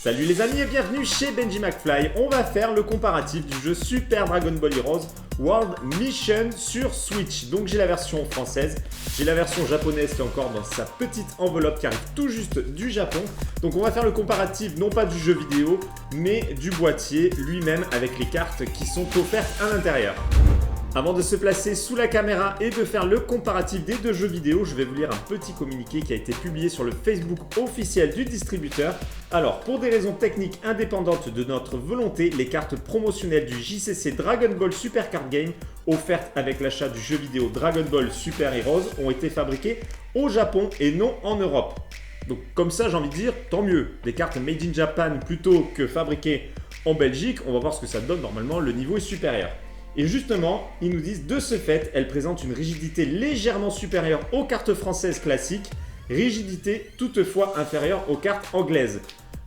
Salut les amis et bienvenue chez Benji McFly. On va faire le comparatif du jeu Super Dragon Ball Heroes World Mission sur Switch. Donc j'ai la version française, j'ai la version japonaise qui est encore dans sa petite enveloppe qui arrive tout juste du Japon. Donc on va faire le comparatif non pas du jeu vidéo mais du boîtier lui-même avec les cartes qui sont offertes à l'intérieur. Avant de se placer sous la caméra et de faire le comparatif des deux jeux vidéo, je vais vous lire un petit communiqué qui a été publié sur le Facebook officiel du distributeur. Alors, pour des raisons techniques indépendantes de notre volonté, les cartes promotionnelles du JCC Dragon Ball Super Card Game offertes avec l'achat du jeu vidéo Dragon Ball Super Heroes ont été fabriquées au Japon et non en Europe. Donc comme ça, j'ai envie de dire, tant mieux. Des cartes made in Japan plutôt que fabriquées en Belgique, on va voir ce que ça donne. Normalement, le niveau est supérieur. Et justement, ils nous disent de ce fait, elles présentent une rigidité légèrement supérieure aux cartes françaises classiques, rigidité toutefois inférieure aux cartes anglaises.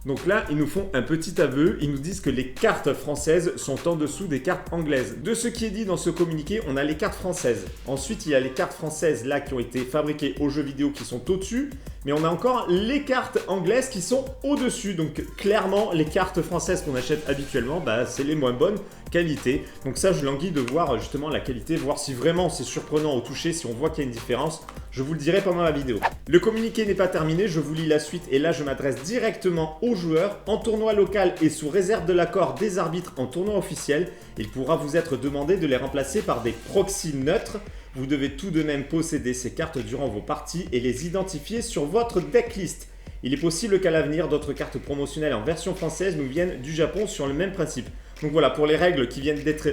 Donc là, ils nous font un petit aveu, ils nous disent que les cartes françaises sont en dessous des cartes anglaises. De ce qui est dit dans ce communiqué, on a les cartes françaises. Ensuite, il y a les cartes françaises là qui ont été fabriquées aux jeux vidéo qui sont au-dessus, mais on a encore les cartes anglaises qui sont au-dessus. Donc clairement, les cartes françaises qu'on achète habituellement, c'est les moins bonnes qualités. Donc ça, je languis de voir justement la qualité, voir si vraiment c'est surprenant au toucher, si on voit qu'il y a une différence. Je vous le dirai pendant la vidéo. Le communiqué n'est pas terminé, je vous lis la suite et là je m'adresse directement aux joueurs. En tournoi local et sous réserve de l'accord des arbitres en tournoi officiel, il pourra vous être demandé de les remplacer par des proxys neutres. Vous devez tout de même posséder ces cartes durant vos parties et les identifier sur votre decklist. Il est possible qu'à l'avenir, d'autres cartes promotionnelles en version française nous viennent du Japon sur le même principe. Donc voilà, pour les règles qui viennent d'être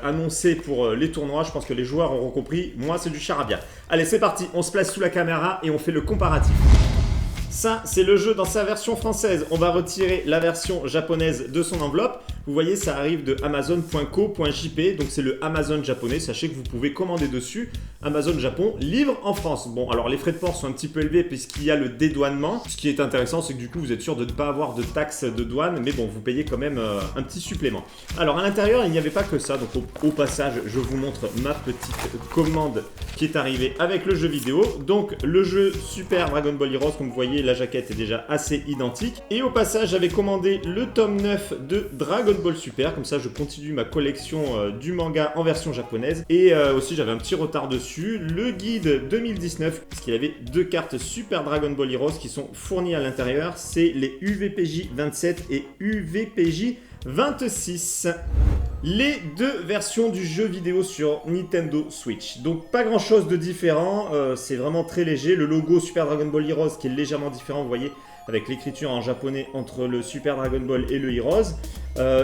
annoncées pour les tournois, je pense que les joueurs auront compris. Moi, c'est du charabia. Allez, c'est parti, on se place sous la caméra et on fait le comparatif. Ça, c'est le jeu dans sa version française. On va retirer la version japonaise de son enveloppe. Vous voyez, ça arrive de amazon.co.jp, donc c'est le Amazon japonais. Sachez que vous pouvez commander dessus. Amazon Japon livre en France. Bon, alors les frais de port sont un petit peu élevés puisqu'il y a le dédouanement. Ce qui est intéressant, c'est que du coup, vous êtes sûr de ne pas avoir de taxes de douane, mais bon, vous payez quand même un petit supplément. Alors à l'intérieur, il n'y avait pas que ça. Donc au passage, je vous montre ma petite commande qui est arrivée avec le jeu vidéo. Donc le jeu Super Dragon Ball Heroes, comme vous voyez, la jaquette est déjà assez identique. Et au passage, j'avais commandé le tome 9 de Dragon Ball Super. Comme ça, je continue ma collection du manga en version japonaise. Et aussi, j'avais un petit retard dessus. Le guide 2019, parce qu'il y avait deux cartes Super Dragon Ball Heroes qui sont fournies à l'intérieur. C'est les UVPJ 27 et UVPJ 26. Les deux versions du jeu vidéo sur Nintendo Switch. Donc pas grand chose de différent, c'est vraiment très léger. Le logo Super Dragon Ball Heroes qui est légèrement différent, vous voyez, avec l'écriture en japonais entre le Super Dragon Ball et le Heroes.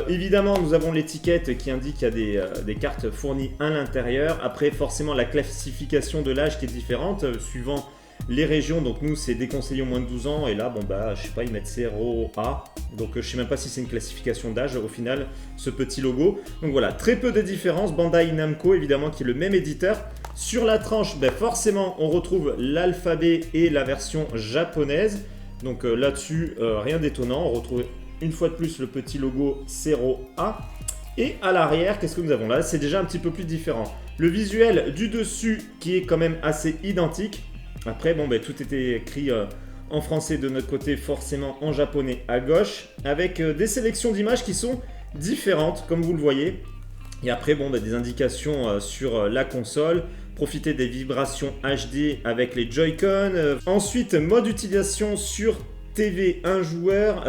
Évidemment, nous avons l'étiquette qui indique qu'il y a des cartes fournies à l'intérieur. Après, forcément, la classification de l'âge qui est différente, suivant les régions. Donc nous, c'est déconseillé au moins de 12 ans. Et là, je sais pas, ils mettent 0A. Donc je sais même pas si c'est une classification d'âge au final, ce petit logo. Donc voilà, très peu de différence. Bandai Namco, évidemment, qui est le même éditeur. Sur la tranche, forcément, on retrouve l'alphabet et la version japonaise. Donc là-dessus, rien d'étonnant. On retrouve une fois de plus le petit logo 0A. Et à l'arrière, qu'est-ce que nous avons là? C'est déjà un petit peu plus différent. Le visuel du dessus qui est quand même assez identique. Après, tout était écrit en français de notre côté, forcément en japonais à gauche, avec des sélections d'images qui sont différentes, comme vous le voyez. Et après, des indications sur la console. Profitez des vibrations HD avec les Joy-Con. Ensuite, mode utilisation sur TV, un joueur.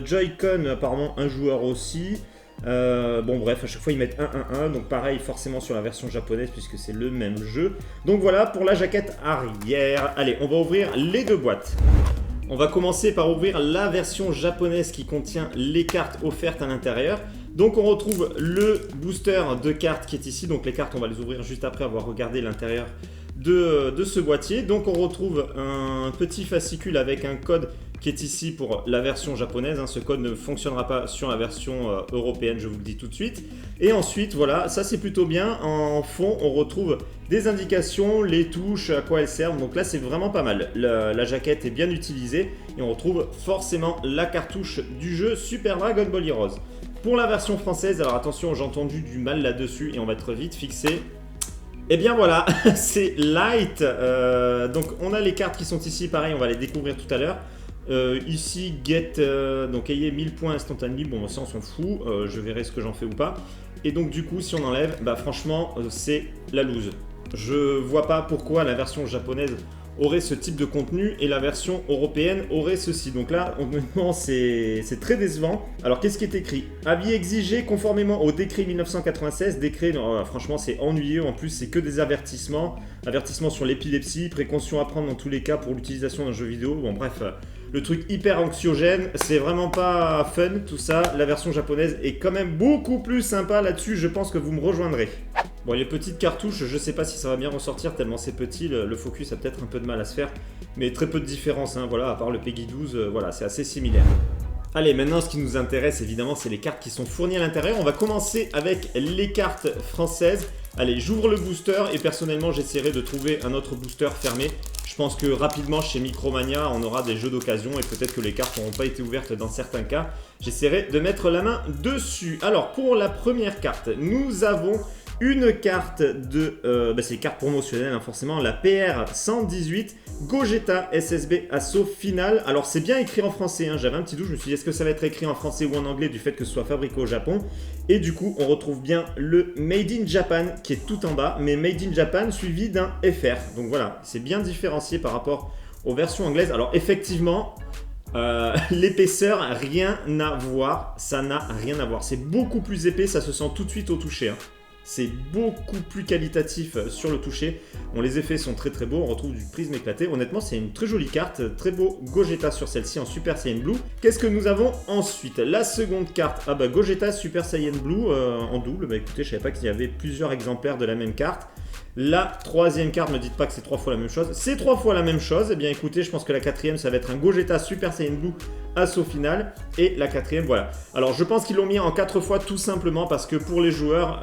Joy-Con, apparemment, un joueur aussi. Bref, à chaque fois ils mettent 1-1-1, donc pareil forcément sur la version japonaise puisque c'est le même jeu. Donc voilà pour la jaquette arrière. Allez, on va ouvrir les deux boîtes. On va commencer par ouvrir la version japonaise qui contient les cartes offertes à l'intérieur. Donc on retrouve le booster de cartes qui est ici. Donc les cartes, on va les ouvrir juste après avoir regardé l'intérieur de ce boîtier. Donc on retrouve un petit fascicule avec un code qui est ici pour la version japonaise. Ce code ne fonctionnera pas sur la version européenne, je vous le dis tout de suite. Et ensuite, voilà, ça c'est plutôt bien. En fond, on retrouve des indications, les touches, à quoi elles servent. Donc là, c'est vraiment pas mal. La jaquette est bien utilisée et on retrouve forcément la cartouche du jeu Super Dragon Ball Heroes. Pour la version française, alors attention, j'ai entendu du mal là-dessus et on va être vite fixé. Et bien voilà, c'est Light. Donc on a les cartes qui sont ici, pareil, on va les découvrir tout à l'heure. Ici, get, donc ayez 1000 points instantanément. Bon, ça on s'en fout, je verrai ce que j'en fais ou pas. Et donc du coup, si on enlève, bah franchement, c'est la loose. Je vois pas pourquoi la version japonaise aurait ce type de contenu et la version européenne aurait ceci. Donc là, honnêtement, c'est très décevant. Alors, qu'est-ce qui est écrit? Avis exigé conformément au décret 1996. Décret, non, franchement, c'est ennuyeux. En plus, c'est que des avertissements. Avertissements sur l'épilepsie, précautions à prendre dans tous les cas pour l'utilisation d'un jeu vidéo. Bon, bref, le truc hyper anxiogène. C'est vraiment pas fun, tout ça. La version japonaise est quand même beaucoup plus sympa là-dessus. Je pense que vous me rejoindrez. Bon, les petites cartouches, je sais pas si ça va bien ressortir tellement c'est petit, le focus a peut-être un peu de mal à se faire, mais très peu de différence, hein, voilà, à part le PEGI 12, voilà, c'est assez similaire. Allez, maintenant ce qui nous intéresse évidemment, c'est les cartes qui sont fournies à l'intérieur. On va commencer avec les cartes françaises. Allez, j'ouvre le booster et personnellement j'essaierai de trouver un autre booster fermé. Je pense que rapidement chez Micromania, on aura des jeux d'occasion et peut-être que les cartes n'auront pas été ouvertes dans certains cas. J'essaierai de mettre la main dessus. Alors, pour la première carte, nous avons une carte de... c'est une carte promotionnelle, hein, forcément, la PR 118 Gogeta SSB Assaut Final. Alors, c'est bien écrit en français, hein, j'avais un petit doute, je me suis dit, est-ce que ça va être écrit en français ou en anglais du fait que ce soit fabriqué au Japon? Et du coup, on retrouve bien le Made in Japan qui est tout en bas, mais Made in Japan suivi d'un FR. Donc voilà, c'est bien différencié par rapport aux versions anglaises. Alors, effectivement... l'épaisseur, rien à voir, ça n'a rien à voir. C'est beaucoup plus épais, ça se sent tout de suite au toucher. Hein. C'est beaucoup plus qualitatif sur le toucher. Bon, les effets sont très très beaux, on retrouve du prisme éclaté. Honnêtement, c'est une très jolie carte, très beau Gogeta sur celle-ci en Super Saiyan Blue. Qu'est-ce que nous avons ensuite? La seconde carte, ah bah Gogeta Super Saiyan Blue en double. Bah écoutez, je savais pas qu'il y avait plusieurs exemplaires de la même carte. La troisième carte, ne me dites pas que c'est 3 fois la même chose. C'est 3 fois la même chose. Eh bien écoutez, je pense que la quatrième, ça va être un Gogeta Super Saiyan Blue Assaut Final. Et la quatrième, voilà. Alors je pense qu'ils l'ont mis en 4 fois tout simplement parce que pour les joueurs,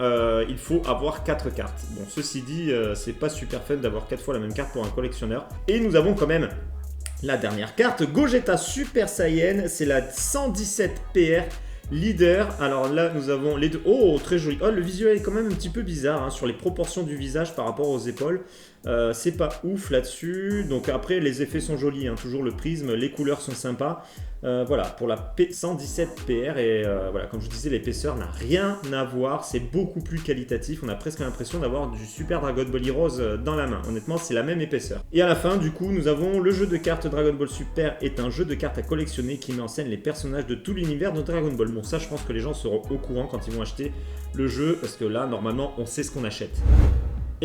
il faut avoir 4 cartes. Bon, ceci dit, c'est pas super fun d'avoir 4 fois la même carte pour un collectionneur. Et nous avons quand même la dernière carte, Gogeta Super Saiyan. C'est la 117 PR. Leader, alors là nous avons les deux. Oh, très joli. Oh, le visuel est quand même un petit peu bizarre hein, sur les proportions du visage par rapport aux épaules. C'est pas ouf là-dessus. Donc après, les effets sont jolis, hein, toujours le prisme, les couleurs sont sympas. Voilà, pour la P117 PR. Et voilà, comme je vous disais, l'épaisseur n'a rien à voir. C'est beaucoup plus qualitatif. On a presque l'impression d'avoir du Super Dragon Ball Heroes dans la main. Honnêtement, c'est la même épaisseur. Et à la fin, du coup, nous avons le jeu de cartes Dragon Ball Super est un jeu de cartes à collectionner qui met en scène les personnages de tout l'univers de Dragon Ball. Bon, ça, je pense que les gens seront au courant quand ils vont acheter le jeu parce que là, normalement, on sait ce qu'on achète.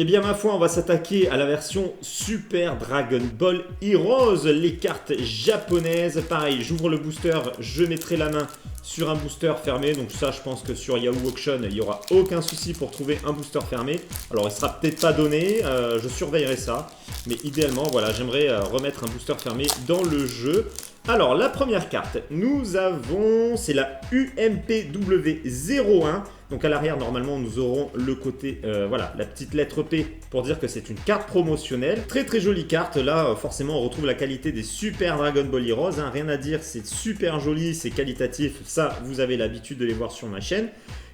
Eh bien ma foi, on va s'attaquer à la version Super Dragon Ball Heroes, les cartes japonaises. Pareil, j'ouvre le booster, je mettrai la main sur un booster fermé. Donc ça, je pense que sur Yahoo Auction, il n'y aura aucun souci pour trouver un booster fermé. Alors, il ne sera peut-être pas donné, je surveillerai ça. Mais idéalement, voilà, j'aimerais remettre un booster fermé dans le jeu. Alors, la première carte, nous avons, c'est la UMPW01. Donc à l'arrière, normalement, nous aurons le côté, voilà, la petite lettre P pour dire que c'est une carte promotionnelle. Très très jolie carte. Là, forcément, on retrouve la qualité des Super Dragon Ball Heroes. Hein. Rien à dire, c'est super joli, c'est qualitatif. Ça, vous avez l'habitude de les voir sur ma chaîne.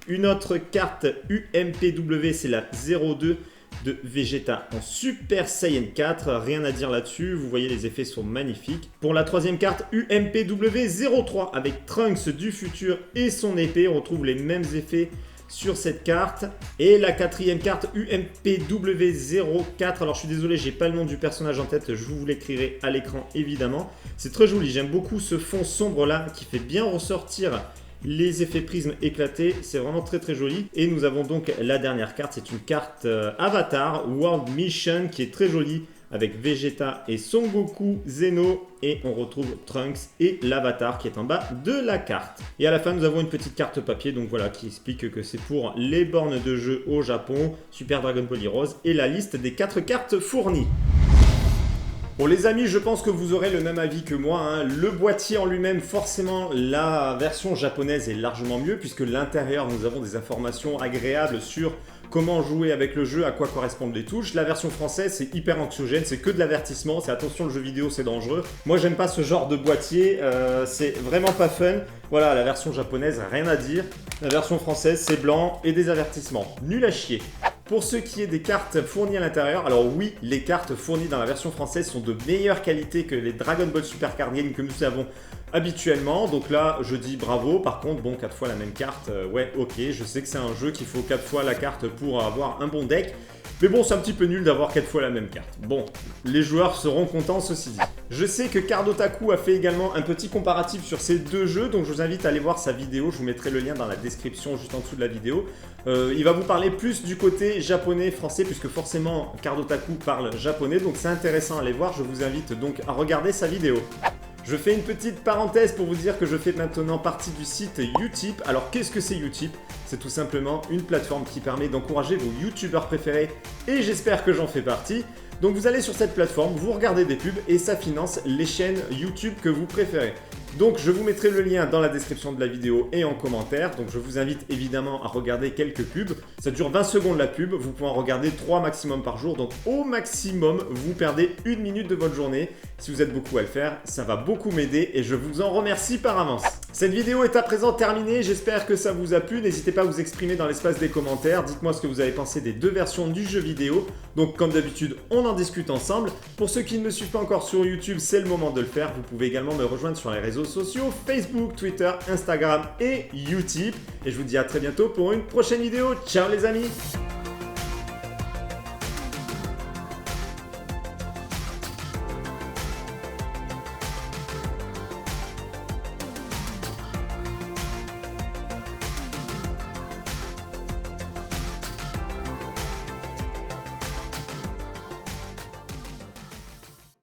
Une autre carte UMPW, c'est la 02 de Vegeta en Super Saiyan 4, rien à dire là-dessus, vous voyez les effets sont magnifiques. Pour la troisième carte UMPW03 avec Trunks du futur et son épée, on retrouve les mêmes effets sur cette carte. Et la quatrième carte UMPW04, alors je suis désolé, j'ai pas le nom du personnage en tête, je vous l'écrirai à l'écran évidemment. C'est très joli, j'aime beaucoup ce fond sombre là qui fait bien ressortir les effets prisme éclatés, c'est vraiment très très joli. Et nous avons donc la dernière carte, c'est une carte Avatar World Mission qui est très jolie avec Vegeta et Son Goku, Zeno, et on retrouve Trunks et l'Avatar qui est en bas de la carte. Et à la fin, nous avons une petite carte papier, donc voilà, qui explique que c'est pour les bornes de jeu au Japon, Super Dragon Ball Heroes, et la liste des 4 cartes fournies. Bon les amis, je pense que vous aurez le même avis que moi. Hein. Le boîtier en lui-même, forcément, la version japonaise est largement mieux puisque l'intérieur, nous avons des informations agréables sur comment jouer avec le jeu, à quoi correspondent les touches. La version française, c'est hyper anxiogène, c'est que de l'avertissement, c'est attention, le jeu vidéo, c'est dangereux. Moi, j'aime pas ce genre de boîtier, c'est vraiment pas fun. Voilà, la version japonaise, rien à dire. La version française, c'est blanc et des avertissements. Nul à chier. Pour ce qui est des cartes fournies à l'intérieur, alors oui, les cartes fournies dans la version française sont de meilleure qualité que les Dragon Ball Super Card Game que nous avons habituellement. Donc là, je dis bravo. Par contre, bon, 4 fois la même carte, ouais, ok. Je sais que c'est un jeu qu'il faut 4 fois la carte pour avoir un bon deck. Mais bon, c'est un petit peu nul d'avoir 4 fois la même carte. Bon, les joueurs seront contents, ceci dit. Je sais que Cardotaku a fait également un petit comparatif sur ces deux jeux, donc je vous invite à aller voir sa vidéo. Je vous mettrai le lien dans la description juste en dessous de la vidéo. Il va vous parler plus du côté japonais, français, puisque forcément Cardotaku parle japonais, donc c'est intéressant à aller voir. Je vous invite donc à regarder sa vidéo. Je fais une petite parenthèse pour vous dire que je fais maintenant partie du site Utip. Alors qu'est-ce que c'est Utip? C'est tout simplement une plateforme qui permet d'encourager vos youtubeurs préférés et j'espère que j'en fais partie. Donc vous allez sur cette plateforme, vous regardez des pubs et ça finance les chaînes YouTube que vous préférez. Donc je vous mettrai le lien dans la description de la vidéo et en commentaire. Donc je vous invite évidemment à regarder quelques pubs. Ça dure 20 secondes la pub, vous pouvez en regarder 3 maximum par jour. Donc au maximum, vous perdez 1 minute de votre journée. Si vous êtes beaucoup à le faire, ça va beaucoup m'aider et je vous en remercie par avance. Cette vidéo est à présent terminée, j'espère que ça vous a plu. N'hésitez pas à vous exprimer dans l'espace des commentaires. Dites-moi ce que vous avez pensé des deux versions du jeu vidéo. Donc comme d'habitude, on en discute ensemble. Pour ceux qui ne me suivent pas encore sur YouTube, c'est le moment de le faire. Vous pouvez également me rejoindre sur les réseaux sociaux, Facebook, Twitter, Instagram et Utip. Et je vous dis à très bientôt pour une prochaine vidéo. Ciao les amis!